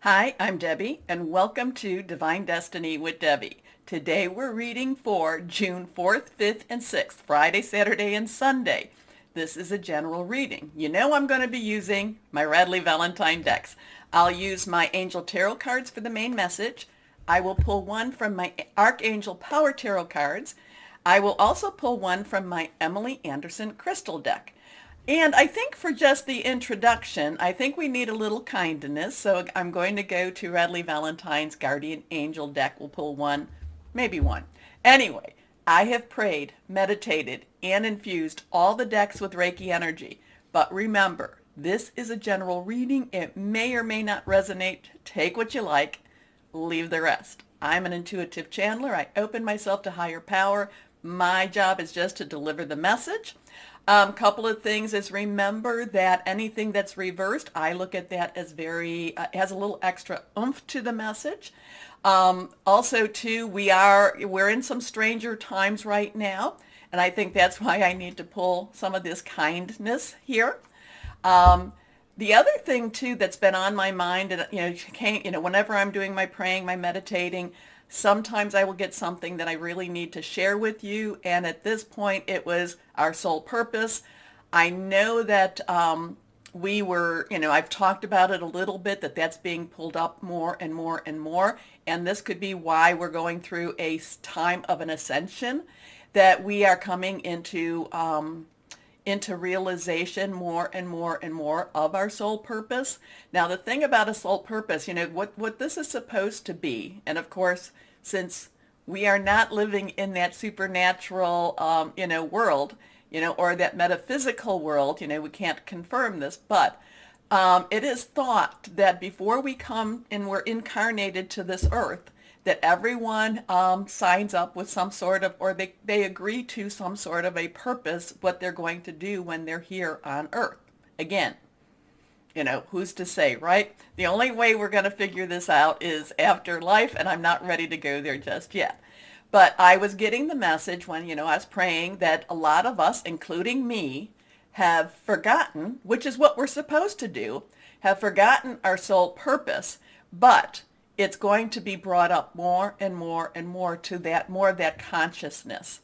Hi, I'm Debbie, and welcome to Divine Destiny with Debbie. Today we're reading for June 4th, 5th, and 6th, Friday, Saturday, and Sunday. This is a general reading. You know I'm going to be using my Radley Valentine decks. I'll use my Angel Tarot cards for the main message. I will pull one from my Archangel Power Tarot cards. I will also pull one from my Emily Anderson Crystal deck. And I think for just the introduction, I think we need a little kindness. So I'm going to go to Radley Valentine's Guardian Angel deck. We'll pull one, maybe one. Anyway, I have prayed, meditated, and infused all the decks with Reiki energy. But remember, this is a general reading. It may or may not resonate. Take what you like, leave the rest. I'm an intuitive channeler. I open myself to higher power. My job is just to deliver the message. Couple of things is remember that anything that's reversed, I look at that as very, has a little extra oomph to the message. Also too, we're in some stranger times right now, and I think that's why I need to pull some of this kindness here. The other thing too that's been on my mind, and whenever I'm doing my praying, my meditating, sometimes I will get something that I really need to share with you. And at this point, it was our soul purpose. I know that I've talked about it a little bit, that's being pulled up more and more and more. And this could be why we're going through a time of an ascension, that we are coming into realization more and more and more of our soul purpose. Now, the thing about a soul purpose, what this is supposed to be, and of course, since we are not living in that supernatural, world, or that metaphysical world, we can't confirm this, but it is thought that before we come and we're incarnated to this earth, that everyone signs up with some sort of, or they agree to some sort of a purpose, what they're going to do when they're here on earth. Again, who's to say, right? The only way we're going to figure this out is after life, and I'm not ready to go there just yet. But I was getting the message when, I was praying, that a lot of us, including me, have forgotten, which is what we're supposed to do, have forgotten our soul purpose, but it's going to be brought up more and more and more to that, more of that consciousness.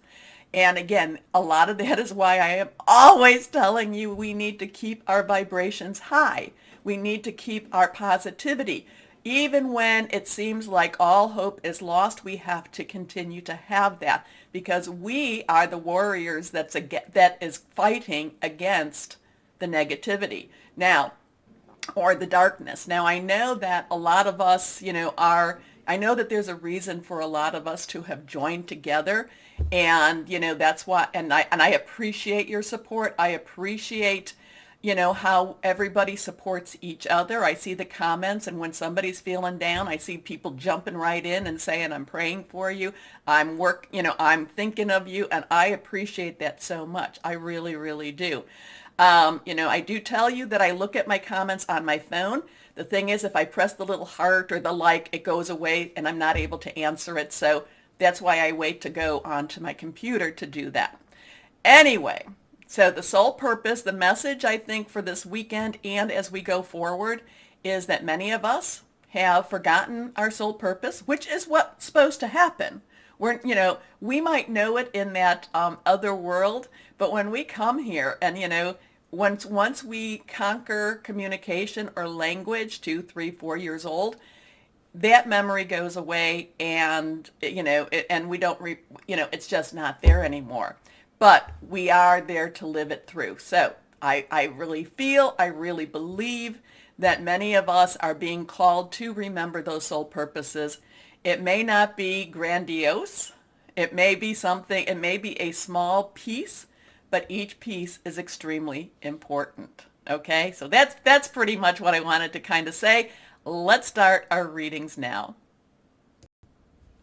And again, a lot of that is why I am always telling you we need to keep our vibrations high. We need to keep our positivity. Even when it seems like all hope is lost, we have to continue to have that, because we are the warriors that is fighting against the negativity. Now, or the darkness. Now, I know that a lot of us, I know that there's a reason for a lot of us to have joined together, and, that's why, and I appreciate your support. I appreciate, how everybody supports each other. I see the comments, and when somebody's feeling down, I see people jumping right in and saying, I'm praying for you. I'm thinking of you, and I appreciate that so much. I really, really do. I do tell you that I look at my comments on my phone. The thing is, if I press the little heart or the like, it goes away and I'm not able to answer it. So that's why I wait to go onto my computer to do that. Anyway, so the soul purpose, the message I think for this weekend and as we go forward, is that many of us have forgotten our soul purpose, which is what's supposed to happen. We might know it in that other world, but when we come here and, once we conquer communication or language, 2, 3, 4 years old, that memory goes away, and and we don't it's just not there anymore. But we are there to live it through. So I really believe that many of us are being called to remember those soul purposes. It may not be grandiose. It may be a small piece, but each piece is extremely important. Okay, so that's pretty much what I wanted to kind of say. Let's start our readings now.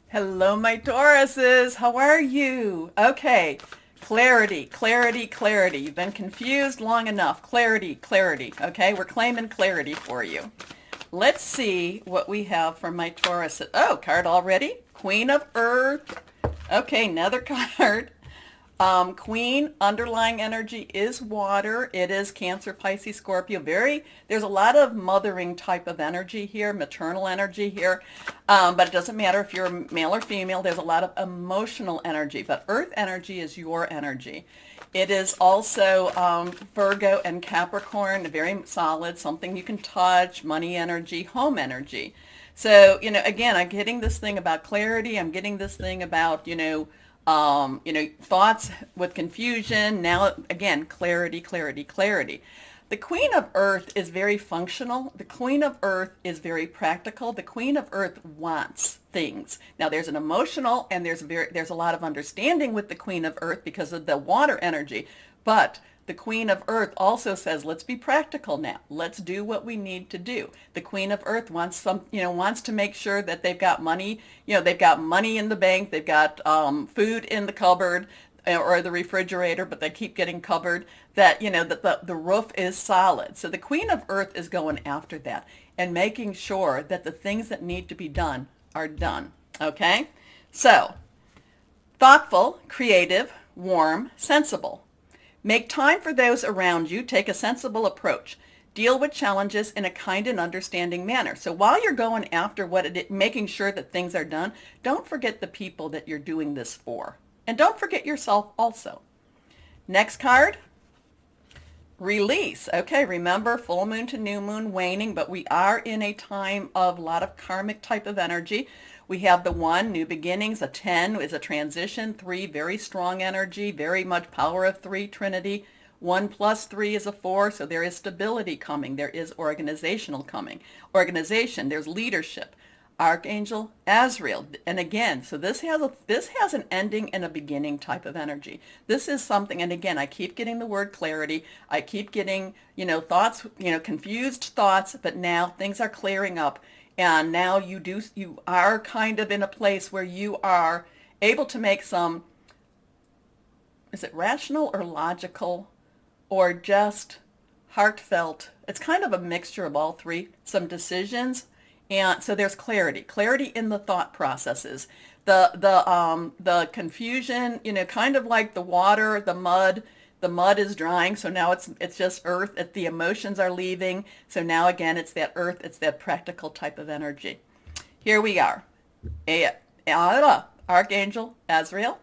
Hello, my Tauruses. How are you? Okay, clarity, clarity, clarity. You've been confused long enough. Clarity, clarity. Okay, we're claiming clarity for you. Let's see what we have for my Tauruses. Oh, card already? Queen of Earth. Okay, another card. Queen underlying energy is water. It is Cancer, Pisces, Scorpio. There's a lot of mothering type of energy here, maternal energy here. But it doesn't matter if you're male or female. There's a lot of emotional energy. But Earth energy is your energy. It is also Virgo and Capricorn, very solid, something you can touch, money energy, home energy. So, again, I'm getting this thing about clarity. I'm getting this thing about, thoughts with confusion. Now, again, clarity, clarity, clarity. The Queen of Earth is very functional. The Queen of Earth is very practical. The Queen of Earth wants things. Now, there's an emotional and there's a lot of understanding with the Queen of Earth because of the water energy. But the Queen of Earth also says, let's be practical now. Let's do what we need to do. The Queen of Earth wants to make sure that they've got money. They've got money in the bank. They've got food in the cupboard or the refrigerator, but they keep getting covered. That that the roof is solid. So the Queen of Earth is going after that and making sure that the things that need to be done are done. Okay? So, thoughtful, creative, warm, sensible. Make time for those around you. Take a sensible approach. Deal with challenges in a kind and understanding manner. So while you're going after making sure that things are done, don't forget the people that you're doing this for. And don't forget yourself also. Next card, release. Okay, remember full moon to new moon waning, but we are in a time of a lot of karmic type of energy. We have the 1, new beginnings. A 10 is a transition. 3, very strong energy, very much power of 3, Trinity. 1 plus 3 is a 4, so there is stability coming. There is organization. There's leadership. Archangel Azrael. And again, so this has an ending and a beginning type of energy. This is something, and again, I keep getting the word clarity. I keep getting, thoughts, confused thoughts, but now things are clearing up. And now you are kind of in a place where you are able to make some, is it rational or logical or just heartfelt? It's kind of a mixture of all three, some decisions. And so there's clarity in the thought processes. The confusion, kind of like the water, the mud. The mud is drying, so now it's just earth. The emotions are leaving. So now again, it's that earth. It's that practical type of energy. Here we are. Archangel Azrael.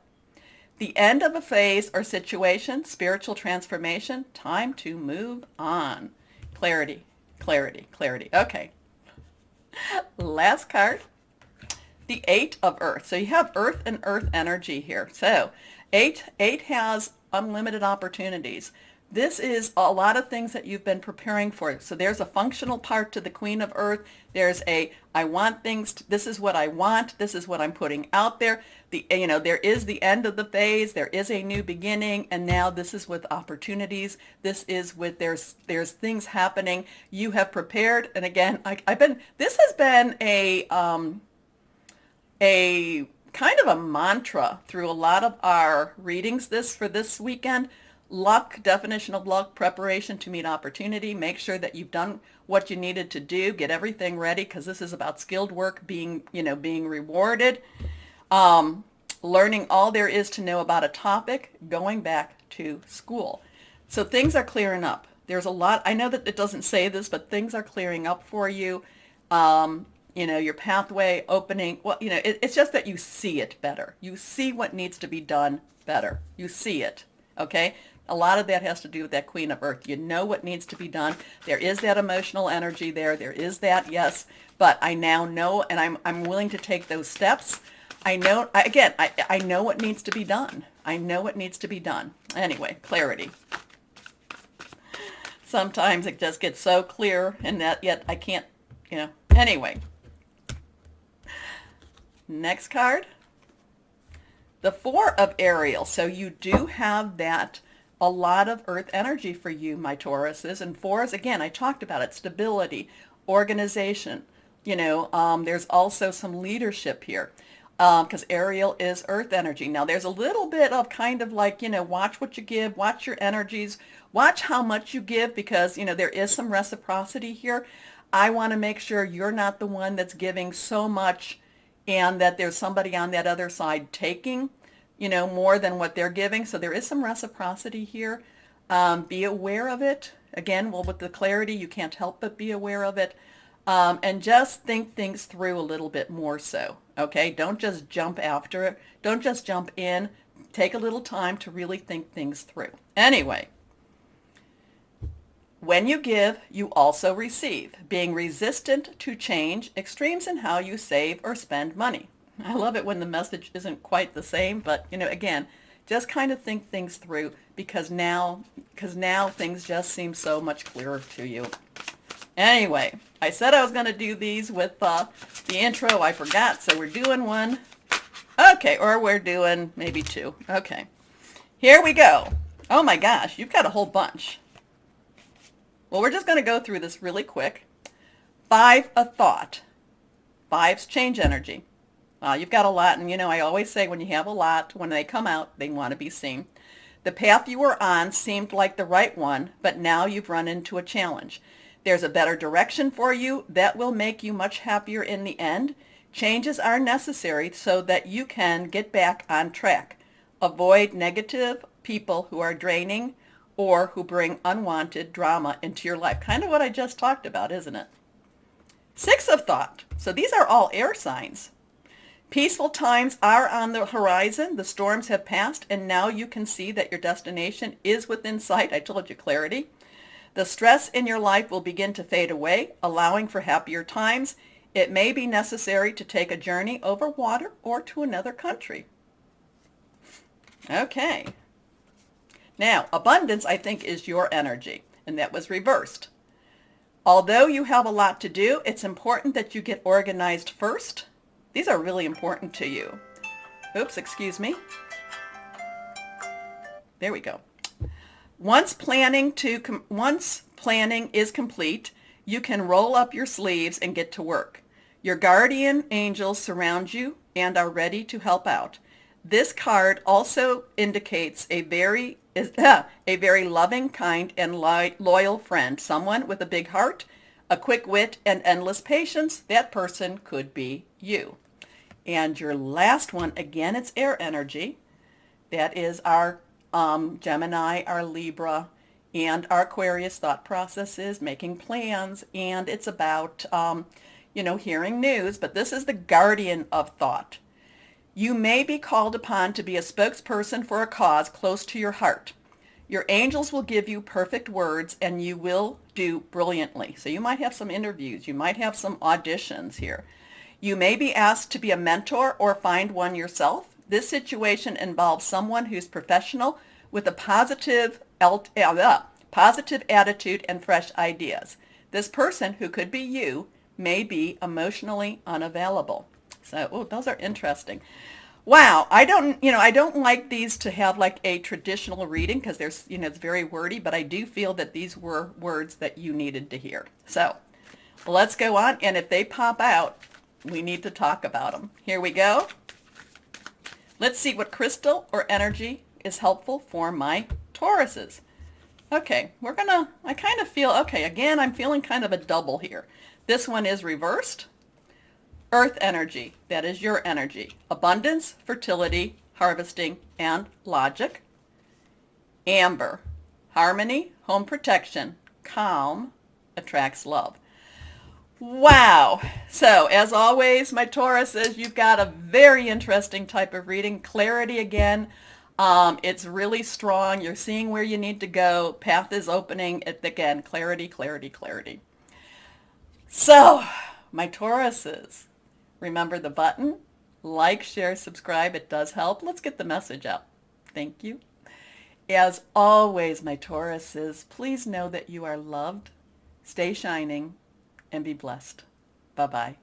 The end of a phase or situation, spiritual transformation, time to move on. Clarity, clarity, clarity. Okay. Last card, the 8 of Earth. So you have Earth and Earth energy here. So 8 has unlimited opportunities. This is a lot of things that you've been preparing for. So there's a functional part to the Queen of Earth. There's I want things. This is what I want. This is what I'm putting out there. There is the end of the phase. There is a new beginning, and now this is with opportunities. This is with there's things happening. You have prepared, and again, This has been a kind of a mantra through a lot of our readings for this weekend. Luck, definition of luck, preparation to meet opportunity. Make sure that you've done what you needed to do. Get everything ready, because this is about skilled work being rewarded. Learning all there is to know about a topic, going back to school. So things are clearing up. There's a lot. I know that it doesn't say this, but things are clearing up for you. Your pathway opening. Well, it's just that you see it better. You see what needs to be done better. You see it. Okay? A lot of that has to do with that Queen of Earth. You know what needs to be done. There is that emotional energy there. There is that, yes. But I now know, and I'm willing to take those steps. I know, I know what needs to be done. I know what needs to be done. Anyway, clarity. Sometimes it just gets so clear, and that yet I can't, Anyway. Next card. The 4 of Ariel. So you do have a lot of earth energy for you, my Tauruses. And 4s, again, I talked about it, stability, organization. There's also some leadership here, because Ariel is earth energy. Now, there's a little bit of kind of like, watch what you give, watch your energies, watch how much you give, because, there is some reciprocity here. I want to make sure you're not the one that's giving so much and that there's somebody on that other side taking. more than what they're giving. So there is some reciprocity here. Be aware of it. Again, well, with the clarity, you can't help but be aware of it. And just think things through a little bit more so. Okay, don't just jump after it. Don't just jump in. Take a little time to really think things through. Anyway, when you give, you also receive. Being resistant to change, extremes in how you save or spend money. I love it when the message isn't quite the same, but again, just kind of think things through because now things just seem so much clearer to you. Anyway, I said I was going to do these with the intro. I forgot, so we're doing one. Okay, or we're doing maybe two. Okay, here we go. Oh my gosh, you've got a whole bunch. Well, we're just going to go through this really quick. 5 of thought. 5's change energy. You've got a lot, and I always say when you have a lot, when they come out, they want to be seen. The path you were on seemed like the right one, but now you've run into a challenge. There's a better direction for you that will make you much happier in the end. Changes are necessary so that you can get back on track. Avoid negative people who are draining or who bring unwanted drama into your life. Kind of what I just talked about, isn't it? 6 of thought. So these are all air signs. Peaceful times are on the horizon. The storms have passed, and now you can see that your destination is within sight. I told you, clarity. The stress in your life will begin to fade away, allowing for happier times. It may be necessary to take a journey over water or to another country. Okay. Now, abundance, I think, is your energy, and that was reversed. Although you have a lot to do, it's important that you get organized first. These are really important to you. Oops, excuse me. There we go. Once planning is complete, you can roll up your sleeves and get to work. Your guardian angels surround you and are ready to help out. This card also indicates a very loving, kind, and loyal friend, someone with a big heart, a quick wit, and endless patience. That person could be you. And your last one, again, it's air energy. That is our Gemini, our Libra, and our Aquarius thought processes, making plans, and it's about, hearing news, but this is the guardian of thought. You may be called upon to be a spokesperson for a cause close to your heart. Your angels will give you perfect words, and you will do brilliantly. So you might have some interviews. You might have some auditions here. You may be asked to be a mentor or find one yourself. This situation involves someone who's professional with a positive attitude and fresh ideas. This person, who could be you, may be emotionally unavailable. So, those are interesting. Wow, I don't like these to have like a traditional reading because there's, it's very wordy, but I do feel that these were words that you needed to hear. So, let's go on, and if they pop out, we need to talk about them. Here we go. Let's see what crystal or energy is helpful for my Tauruses. Okay, I kind of feel, again, I'm feeling kind of a double here. This one is reversed. Earth energy, that is your energy. Abundance, fertility, harvesting, and logic. Amber, harmony, home protection, calm, attracts love. Wow. So, as always, my Tauruses, you've got a very interesting type of reading. Clarity again. It's really strong. You're seeing where you need to go. Path is opening. Again, clarity, clarity, clarity. So, my Tauruses, remember the button. Like, share, subscribe. It does help. Let's get the message out. Thank you. As always, my Tauruses, please know that you are loved. Stay shining and be blessed. Bye-bye.